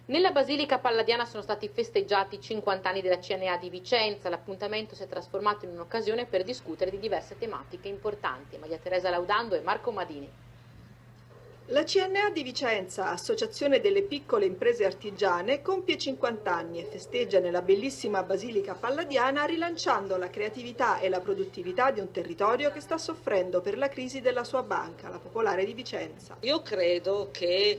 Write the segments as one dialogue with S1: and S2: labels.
S1: Nella Basilica Palladiana sono stati festeggiati i 50 anni della CNA di Vicenza. L'appuntamento si è trasformato in un'occasione per discutere di diverse tematiche importanti. Maria Teresa Laudando e Marco Madini.
S2: La CNA di Vicenza, Associazione delle piccole imprese artigiane, compie 50 anni e festeggia nella bellissima Basilica Palladiana rilanciando la creatività e la produttività di un territorio che sta soffrendo per la crisi della sua banca, la Popolare di Vicenza.
S3: Io credo che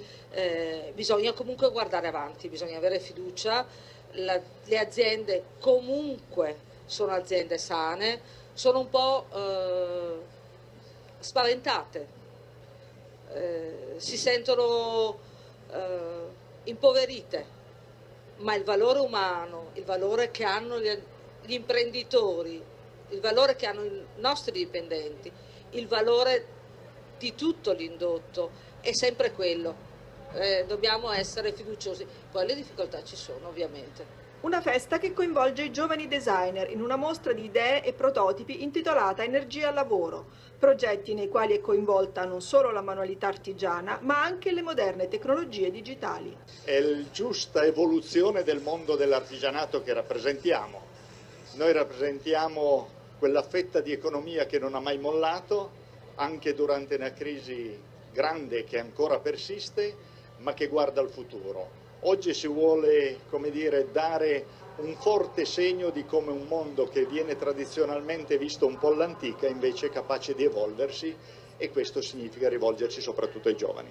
S3: bisogna comunque guardare avanti, bisogna avere fiducia, le aziende comunque sono aziende sane, sono un po' spaventate. Si sentono impoverite, ma il valore umano, il valore che hanno gli imprenditori, il valore che hanno i nostri dipendenti, il valore di tutto l'indotto è sempre quello. Dobbiamo essere fiduciosi, poi le difficoltà ci sono ovviamente.
S2: Una festa che coinvolge i giovani designer in una mostra di idee e prototipi intitolata Energia al lavoro, progetti nei quali è coinvolta non solo la manualità artigiana, ma anche le moderne tecnologie digitali.
S4: È la giusta evoluzione del mondo dell'artigianato che rappresentiamo. Noi rappresentiamo quella fetta di economia che non ha mai mollato, anche durante una crisi grande che ancora persiste, ma che guarda al futuro. Oggi si vuole, come dire, dare un forte segno di come un mondo che viene tradizionalmente visto un po' all'antica invece è capace di evolversi, e questo significa rivolgersi soprattutto ai giovani.